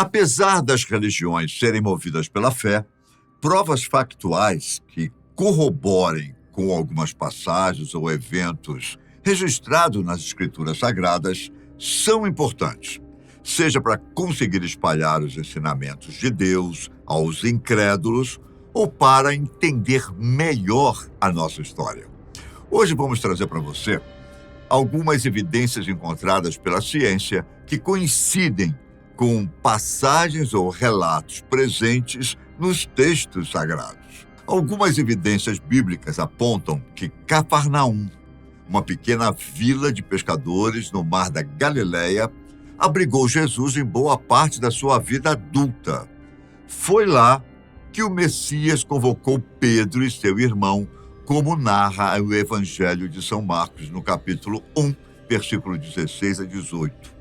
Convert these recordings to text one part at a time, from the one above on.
Apesar das religiões serem movidas pela fé, provas factuais que corroborem com algumas passagens ou eventos registrados nas Escrituras Sagradas são importantes, seja para conseguir espalhar os ensinamentos de Deus aos incrédulos ou para entender melhor a nossa história. Hoje vamos trazer para você algumas evidências encontradas pela ciência que coincidem com passagens ou relatos presentes nos textos sagrados. Algumas evidências bíblicas apontam que Cafarnaum, uma pequena vila de pescadores no mar da Galileia, abrigou Jesus em boa parte da sua vida adulta. Foi lá que o Messias convocou Pedro e seu irmão, como narra o Evangelho de São Marcos, no capítulo 1, versículo 16 a 18.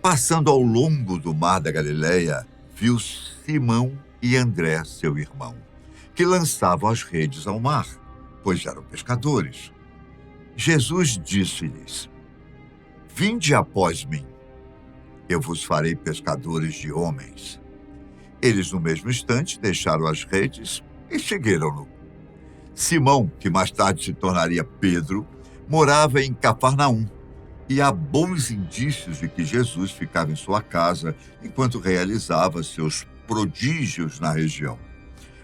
Passando ao longo do mar da Galileia, viu Simão e André, seu irmão, que lançavam as redes ao mar, pois eram pescadores. Jesus disse-lhes: "Vinde após mim, eu vos farei pescadores de homens." Eles, no mesmo instante, deixaram as redes e seguiram-no. Simão, que mais tarde se tornaria Pedro, morava em Cafarnaum, e há bons indícios de que Jesus ficava em sua casa enquanto realizava seus prodígios na região.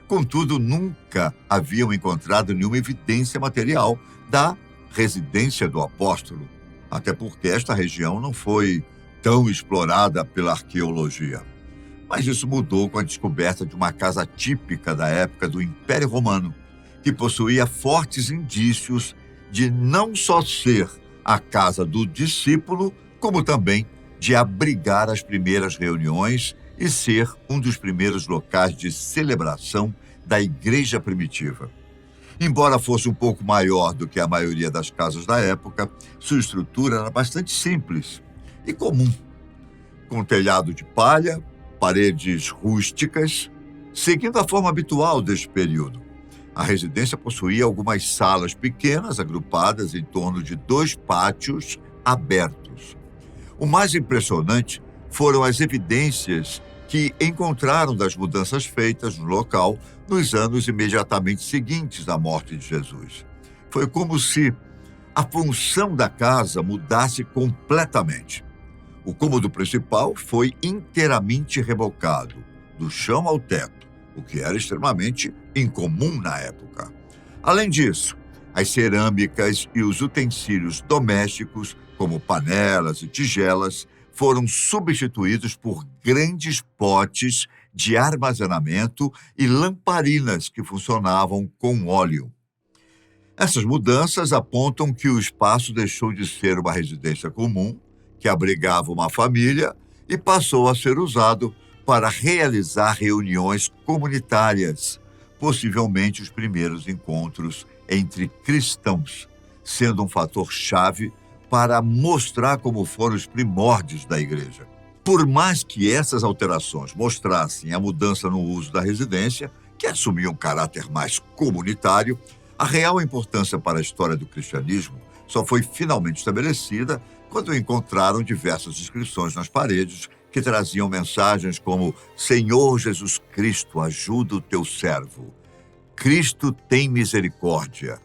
Contudo, nunca haviam encontrado nenhuma evidência material da residência do apóstolo, até porque esta região não foi tão explorada pela arqueologia. Mas isso mudou com a descoberta de uma casa típica da época do Império Romano, que possuía fortes indícios de não só ser a casa do discípulo, como também de abrigar as primeiras reuniões e ser um dos primeiros locais de celebração da igreja primitiva. Embora fosse um pouco maior do que a maioria das casas da época, sua estrutura era bastante simples e comum, com telhado de palha, paredes rústicas, seguindo a forma habitual deste período. A residência possuía algumas salas pequenas agrupadas em torno de 2 pátios abertos. O mais impressionante foram as evidências que encontraram das mudanças feitas no local nos anos imediatamente seguintes à morte de Jesus. Foi como se a função da casa mudasse completamente. O cômodo principal foi inteiramente rebocado, do chão ao teto, o que era extremamente incomum na época. Além disso, as cerâmicas e os utensílios domésticos, como panelas e tigelas, foram substituídos por grandes potes de armazenamento e lamparinas que funcionavam com óleo. Essas mudanças apontam que o espaço deixou de ser uma residência comum, que abrigava uma família, e passou a ser usado para realizar reuniões comunitárias, possivelmente os primeiros encontros entre cristãos, sendo um fator-chave para mostrar como foram os primórdios da igreja. Por mais que essas alterações mostrassem a mudança no uso da residência, que assumia um caráter mais comunitário, a real importância para a história do cristianismo só foi finalmente estabelecida quando encontraram diversas inscrições nas paredes que traziam mensagens como: "Senhor Jesus Cristo, ajuda o teu servo. Cristo tem misericórdia",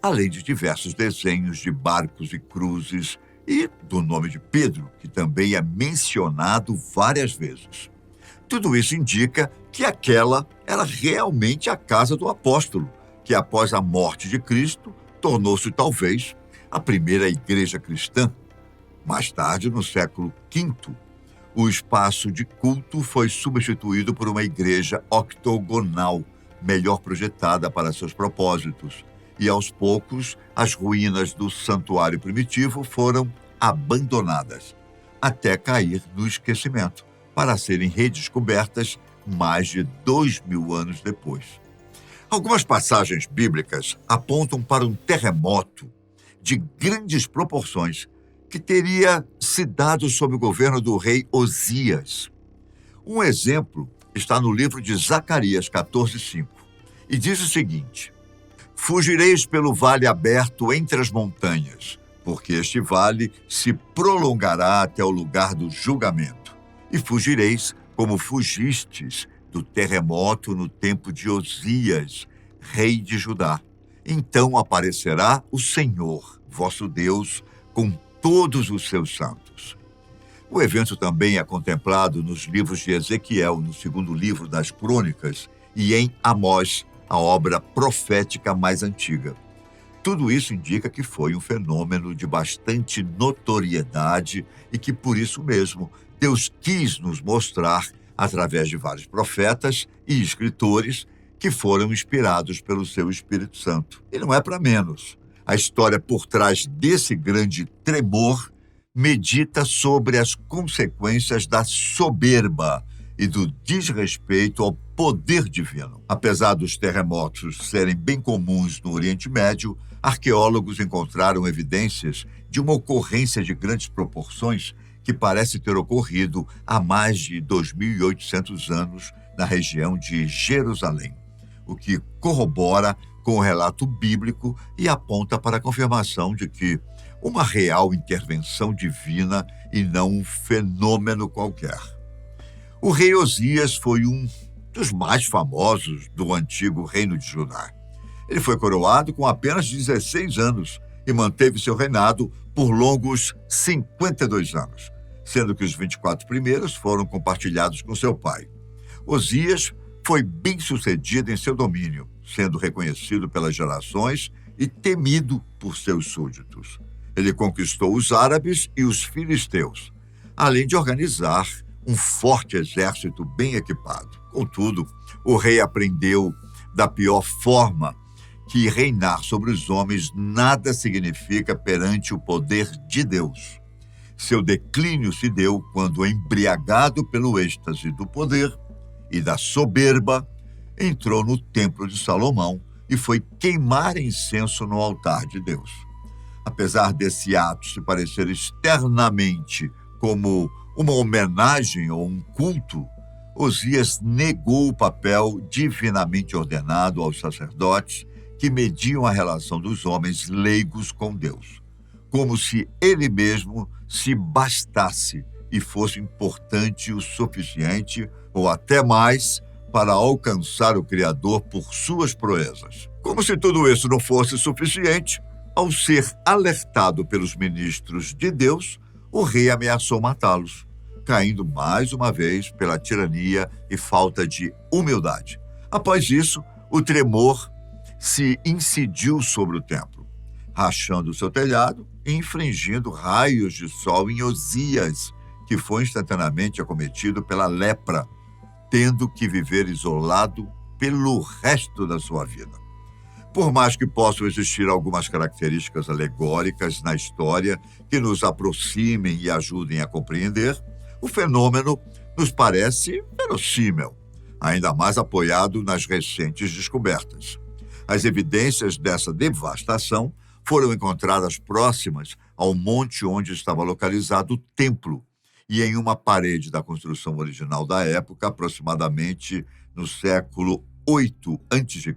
além de diversos desenhos de barcos e cruzes e do nome de Pedro, que também é mencionado várias vezes. Tudo isso indica que aquela era realmente a casa do apóstolo, que após a morte de Cristo tornou-se talvez a primeira igreja cristã. Mais tarde, no século V, o espaço de culto foi substituído por uma igreja octogonal, melhor projetada para seus propósitos, e aos poucos as ruínas do santuário primitivo foram abandonadas, até cair no esquecimento, para serem redescobertas mais de 2000 anos depois. Algumas passagens bíblicas apontam para um terremoto de grandes proporções que teria se dado sob o governo do rei Osias. Um exemplo está no livro de Zacarias 14:5, e diz o seguinte: "Fugireis pelo vale aberto entre as montanhas, porque este vale se prolongará até o lugar do julgamento, e fugireis como fugistes do terremoto no tempo de Osias, rei de Judá. Então aparecerá o Senhor, vosso Deus, com todos os seus santos. O evento também é contemplado nos livros de Ezequiel, no segundo livro das Crônicas, e em Amós, a obra profética mais antiga. Tudo isso indica que foi um fenômeno de bastante notoriedade e que, por isso mesmo, Deus quis nos mostrar, através de vários profetas e escritores, que foram inspirados pelo seu Espírito Santo. E não é para menos. A história por trás desse grande tremor medita sobre as consequências da soberba e do desrespeito ao poder divino. Apesar dos terremotos serem bem comuns no Oriente Médio, arqueólogos encontraram evidências de uma ocorrência de grandes proporções que parece ter ocorrido há mais de 2.800 anos na região de Jerusalém, o que corrobora com o relato bíblico e aponta para a confirmação de que uma real intervenção divina e não um fenômeno qualquer. O rei Osias foi um dos mais famosos do antigo reino de Judá. Ele foi coroado com apenas 16 anos e manteve seu reinado por longos 52 anos, sendo que os 24 primeiros foram compartilhados com seu pai. Osias foi bem-sucedido em seu domínio, sendo reconhecido pelas gerações e temido por seus súditos. Ele conquistou os árabes e os filisteus, além de organizar um forte exército bem equipado. Contudo, o rei aprendeu da pior forma que reinar sobre os homens nada significa perante o poder de Deus. Seu declínio se deu quando, embriagado pelo êxtase do poder e da soberba, entrou no templo de Salomão e foi queimar incenso no altar de Deus. Apesar desse ato se parecer externamente como uma homenagem ou um culto, Osias negou o papel divinamente ordenado aos sacerdotes que mediam a relação dos homens leigos com Deus, como se ele mesmo se bastasse e fosse importante o suficiente ou até mais para alcançar o Criador por suas proezas. Como se tudo isso não fosse suficiente, ao ser alertado pelos ministros de Deus, o rei ameaçou matá-los, caindo mais uma vez pela tirania e falta de humildade. Após isso, o tremor se incidiu sobre o templo, rachando seu telhado e infligindo raios de sol em Osias, que foi instantaneamente acometido pela lepra, tendo que viver isolado pelo resto da sua vida. Por mais que possam existir algumas características alegóricas na história que nos aproximem e ajudem a compreender, o fenômeno nos parece verossímil, ainda mais apoiado nas recentes descobertas. As evidências dessa devastação foram encontradas próximas ao monte onde estava localizado o templo e em uma parede da construção original da época, aproximadamente no século VIII a.C.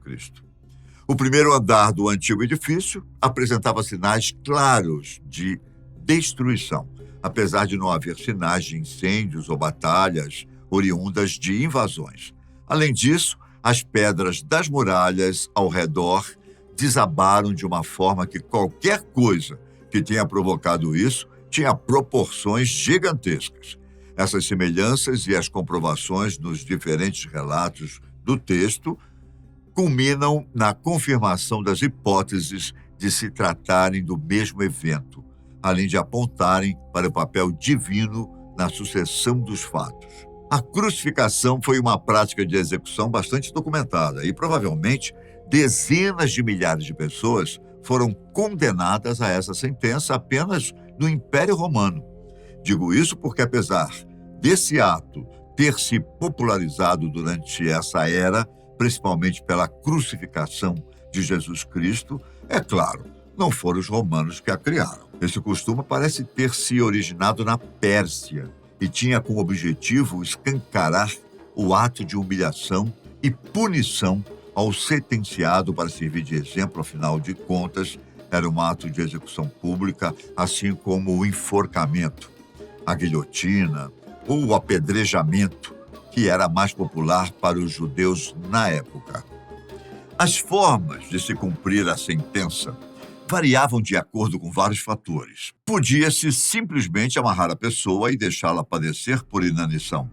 O primeiro andar do antigo edifício apresentava sinais claros de destruição, apesar de não haver sinais de incêndios ou batalhas oriundas de invasões. Além disso, as pedras das muralhas ao redor desabaram de uma forma que qualquer coisa que tenha provocado isso tinha proporções gigantescas. Essas semelhanças e as comprovações nos diferentes relatos do texto culminam na confirmação das hipóteses de se tratarem do mesmo evento, além de apontarem para o papel divino na sucessão dos fatos. A crucificação foi uma prática de execução bastante documentada e, provavelmente, dezenas de milhares de pessoas foram condenadas a essa sentença apenas no Império Romano. Digo isso porque, apesar desse ato ter se popularizado durante essa era, principalmente pela crucificação de Jesus Cristo, é claro, não foram os romanos que a criaram. Esse costume parece ter se originado na Pérsia e tinha como objetivo escancarar o ato de humilhação e punição ao sentenciado para servir de exemplo, afinal de contas, era um ato de execução pública, assim como o enforcamento, a guilhotina ou o apedrejamento que era mais popular para os judeus na época. As formas de se cumprir a sentença variavam de acordo com vários fatores. Podia-se simplesmente amarrar a pessoa e deixá-la padecer por inanição,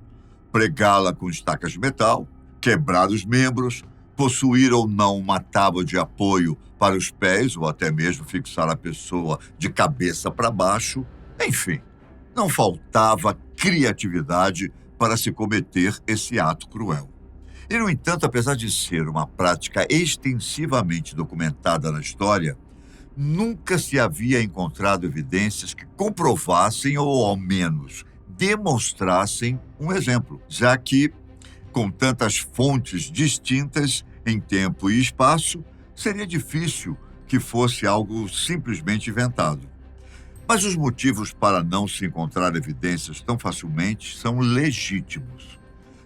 pregá-la com estacas de metal, quebrar os membros, possuir ou não uma tábua de apoio para os pés ou até mesmo fixar a pessoa de cabeça para baixo. Enfim, não faltava criatividade para se cometer esse ato cruel. E, no entanto, apesar de ser uma prática extensivamente documentada na história, nunca se havia encontrado evidências que comprovassem ou, ao menos, demonstrassem um exemplo, já que, com tantas fontes distintas em tempo e espaço, seria difícil que fosse algo simplesmente inventado. Mas os motivos para não se encontrar evidências tão facilmente são legítimos.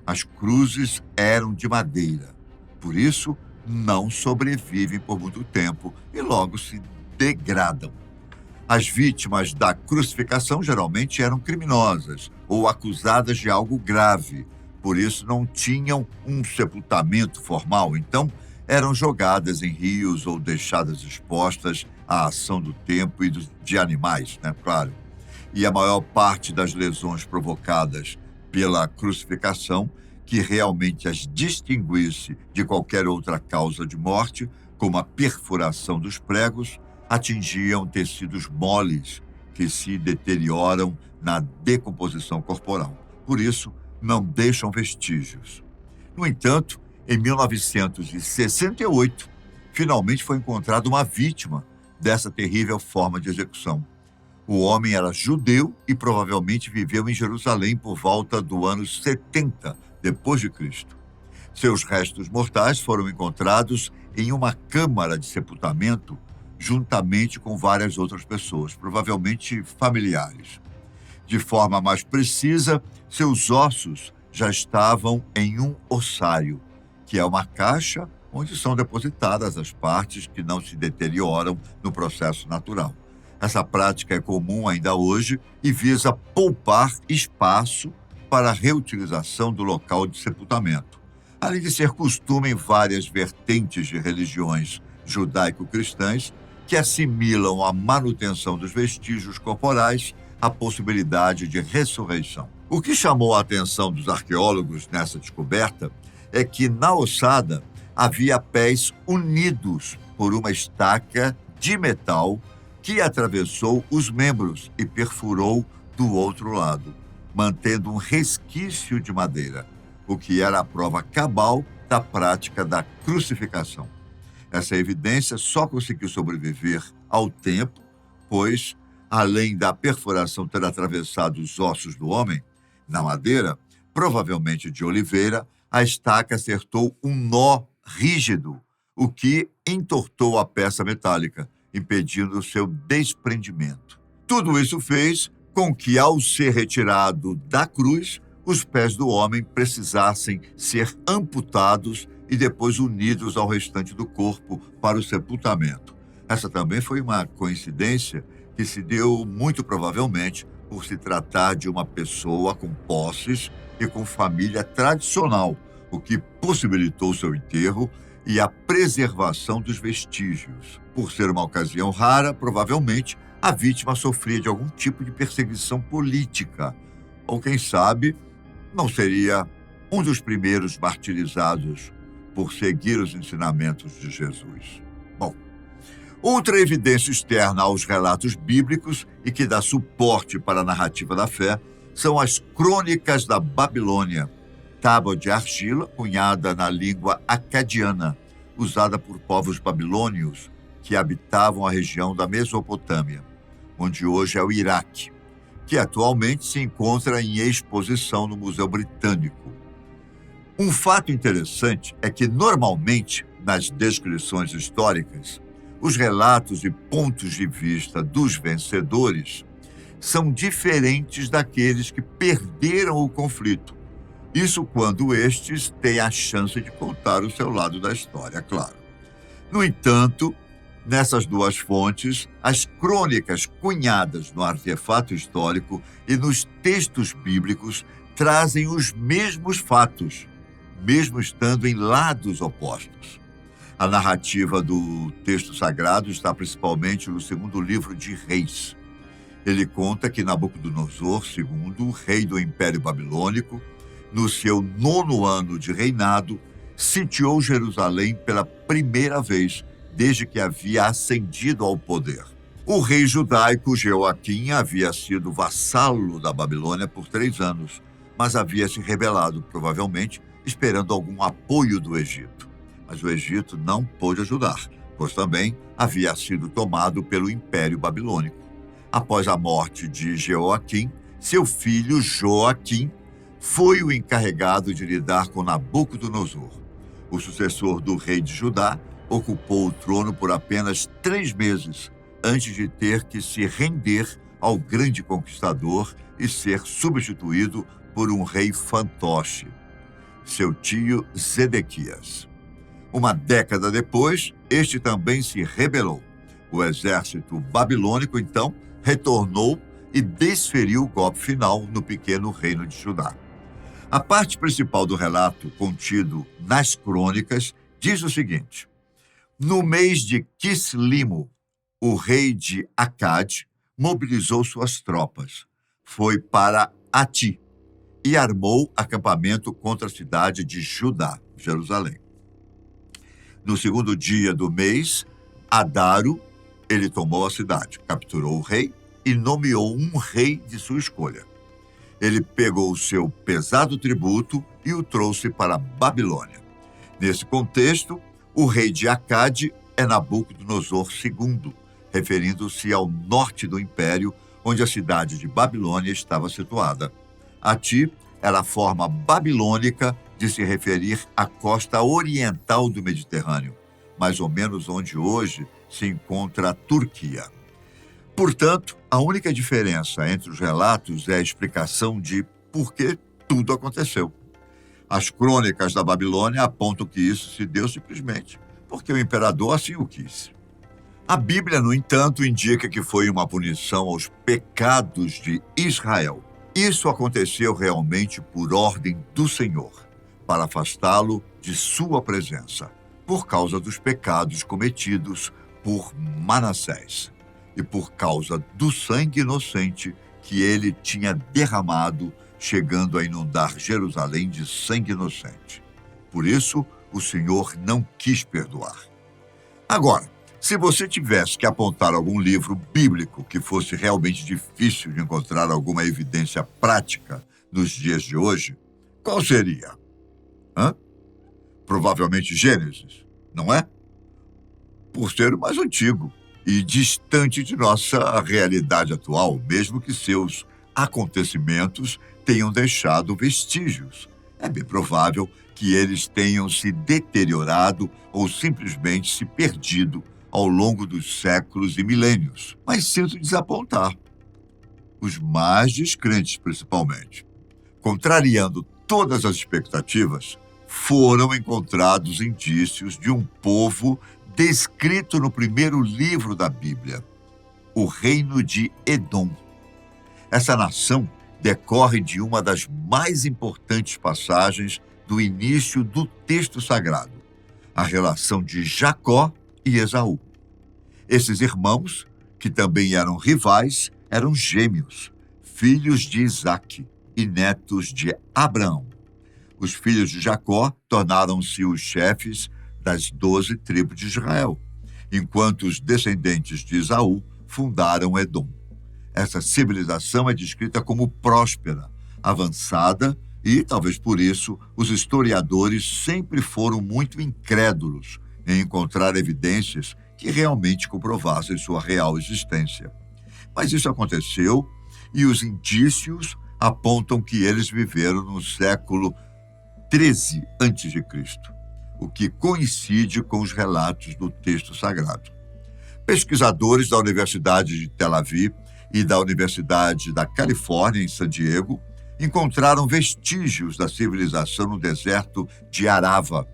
As cruzes eram de madeira, por isso não sobrevivem por muito tempo e logo se degradam. As vítimas da crucificação geralmente eram criminosas ou acusadas de algo grave, por isso não tinham um sepultamento formal, então eram jogadas em rios ou deixadas expostas à ação do tempo e de animais, né? Claro. E a maior parte das lesões provocadas pela crucificação, que realmente as distinguisse de qualquer outra causa de morte, como a perfuração dos pregos, atingiam tecidos moles que se deterioram na decomposição corporal. Por isso, não deixam vestígios. No entanto, em 1968, finalmente foi encontrada uma vítima dessa terrível forma de execução. O homem era judeu e provavelmente viveu em Jerusalém por volta do ano 70 depois de Cristo. Seus restos mortais foram encontrados em uma câmara de sepultamento juntamente com várias outras pessoas, provavelmente familiares. De forma mais precisa, seus ossos já estavam em um ossário, que é uma caixa onde são depositadas as partes que não se deterioram no processo natural. Essa prática é comum ainda hoje e visa poupar espaço para a reutilização do local de sepultamento, além de ser costume em várias vertentes de religiões judaico-cristãs que assimilam a manutenção dos vestígios corporais à possibilidade de ressurreição. O que chamou a atenção dos arqueólogos nessa descoberta é que na ossada havia pés unidos por uma estaca de metal que atravessou os membros e perfurou do outro lado, mantendo um resquício de madeira, o que era a prova cabal da prática da crucificação. Essa evidência só conseguiu sobreviver ao tempo, pois, além da perfuração ter atravessado os ossos do homem, na madeira, provavelmente de oliveira, a estaca acertou um nó rígido, o que entortou a peça metálica, impedindo o seu desprendimento. Tudo isso fez com que, ao ser retirado da cruz, os pés do homem precisassem ser amputados e depois unidos ao restante do corpo para o sepultamento. Essa também foi uma coincidência que se deu muito provavelmente por se tratar de uma pessoa com posses e com família tradicional, o que possibilitou seu enterro e a preservação dos vestígios. Por ser uma ocasião rara, provavelmente a vítima sofria de algum tipo de perseguição política, ou quem sabe, não seria um dos primeiros martirizados por seguir os ensinamentos de Jesus. Bom, outra evidência externa aos relatos bíblicos e que dá suporte para a narrativa da fé são as crônicas da Babilônia, tábua de argila cunhada na língua acadiana, usada por povos babilônios que habitavam a região da Mesopotâmia, onde hoje é o Iraque, que atualmente se encontra em exposição no Museu Britânico. Um fato interessante é que, normalmente, nas descrições históricas, os relatos e pontos de vista dos vencedores são diferentes daqueles que perderam o conflito. Isso quando estes têm a chance de contar o seu lado da história, claro. No entanto, nessas duas fontes, as crônicas cunhadas no artefato histórico e nos textos bíblicos trazem os mesmos fatos, mesmo estando em lados opostos. A narrativa do texto sagrado está principalmente no segundo livro de Reis. Ele conta que Nabucodonosor II, rei do Império Babilônico, no seu 9º ano de reinado, sitiou Jerusalém pela primeira vez desde que havia ascendido ao poder. O rei judaico Jeoaquim havia sido vassalo da Babilônia por 3 anos, mas havia se rebelado, provavelmente esperando algum apoio do Egito. Mas o Egito não pôde ajudar, pois também havia sido tomado pelo Império Babilônico. Após a morte de Jeoaquim, seu filho Joaquim foi o encarregado de lidar com Nabucodonosor. O sucessor do rei de Judá ocupou o trono por apenas 3 meses, antes de ter que se render ao grande conquistador e ser substituído por um rei fantoche, seu tio Zedequias. Uma década depois, este também se rebelou. O exército babilônico, então, retornou e desferiu o golpe final no pequeno reino de Judá. A parte principal do relato, contido nas crônicas, diz o seguinte: no mês de Quislimo, o rei de Acade mobilizou suas tropas, foi para Ati e armou acampamento contra a cidade de Judá, Jerusalém. No segundo dia do mês, Adaro, ele tomou a cidade, capturou o rei e nomeou um rei de sua escolha. Ele pegou o seu pesado tributo e o trouxe para a Babilônia. Nesse contexto, o rei de Acade é Nabucodonosor II, referindo-se ao norte do império, onde a cidade de Babilônia estava situada. Ati era a forma babilônica de se referir à costa oriental do Mediterrâneo, mais ou menos onde hoje se encontra a Turquia. Portanto, a única diferença entre os relatos é a explicação de por que tudo aconteceu. As crônicas da Babilônia apontam que isso se deu simplesmente porque o imperador assim o quis. A Bíblia, no entanto, indica que foi uma punição aos pecados de Israel. Isso aconteceu realmente por ordem do Senhor, para afastá-lo de sua presença, por causa dos pecados cometidos por Manassés e por causa do sangue inocente que ele tinha derramado, chegando a inundar Jerusalém de sangue inocente. Por isso, o Senhor não quis perdoar. Agora, se você tivesse que apontar algum livro bíblico que fosse realmente difícil de encontrar alguma evidência prática nos dias de hoje, qual seria? Provavelmente Gênesis, não é? Por ser o mais antigo e distante de nossa realidade atual, mesmo que seus acontecimentos tenham deixado vestígios. É bem provável que eles tenham se deteriorado ou simplesmente se perdido ao longo dos séculos e milênios. Mas sinto desapontar. Os mais descrentes, principalmente. Contrariando todas as expectativas, foram encontrados indícios de um povo descrito no primeiro livro da Bíblia, o reino de Edom. Essa nação decorre de uma das mais importantes passagens do início do texto sagrado, a relação de Jacó e Esaú. Esses irmãos, que também eram rivais, eram gêmeos, filhos de Isaque e netos de Abraão. Os filhos de Jacó tornaram-se os chefes das 12 tribos de Israel, enquanto os descendentes de Esaú fundaram Edom. Essa civilização é descrita como próspera, avançada e, talvez por isso, os historiadores sempre foram muito incrédulos em encontrar evidências que realmente comprovassem sua real existência. Mas isso aconteceu e os indícios apontam que eles viveram no século 13 a.C., o que coincide com os relatos do texto sagrado. Pesquisadores da Universidade de Tel Aviv e da Universidade da Califórnia, em San Diego, encontraram vestígios da civilização no deserto de Arava.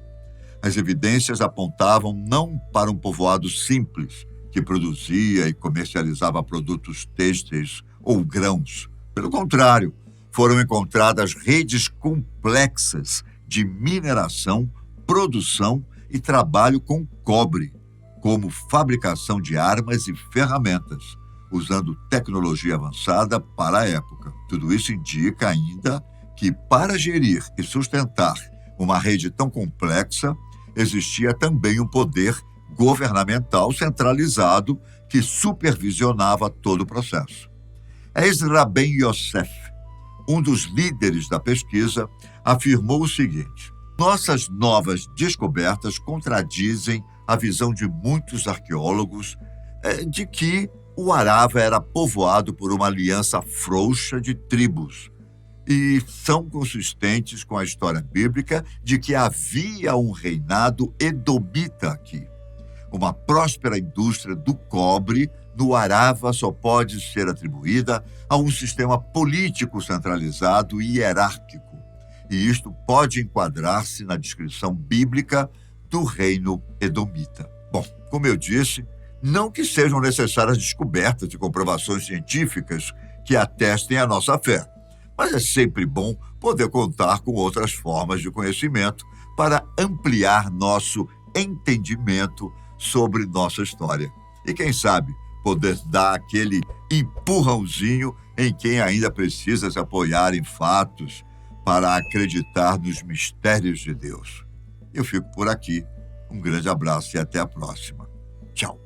As evidências apontavam não para um povoado simples, que produzia e comercializava produtos têxteis ou grãos. Pelo contrário, foram encontradas redes complexas de mineração, produção e trabalho com cobre, como fabricação de armas e ferramentas, usando tecnologia avançada para a época. Tudo isso indica ainda que, para gerir e sustentar uma rede tão complexa, existia também um poder governamental centralizado que supervisionava todo o processo. Ezra Ben Yosef, um dos líderes da pesquisa, afirmou o seguinte: nossas novas descobertas contradizem a visão de muitos arqueólogos de que o Arava era povoado por uma aliança frouxa de tribos e são consistentes com a história bíblica de que havia um reinado edomita aqui. Uma próspera indústria do cobre no Arava só pode ser atribuída a um sistema político centralizado e hierárquico, e isto pode enquadrar-se na descrição bíblica do reino edomita. Bom, como eu disse, não que sejam necessárias descobertas e comprovações científicas que atestem a nossa fé, mas é sempre bom poder contar com outras formas de conhecimento para ampliar nosso entendimento sobre nossa história. E quem sabe poder dar aquele empurrãozinho em quem ainda precisa se apoiar em fatos para acreditar nos mistérios de Deus. Eu fico por aqui. Um grande abraço e até a próxima. Tchau.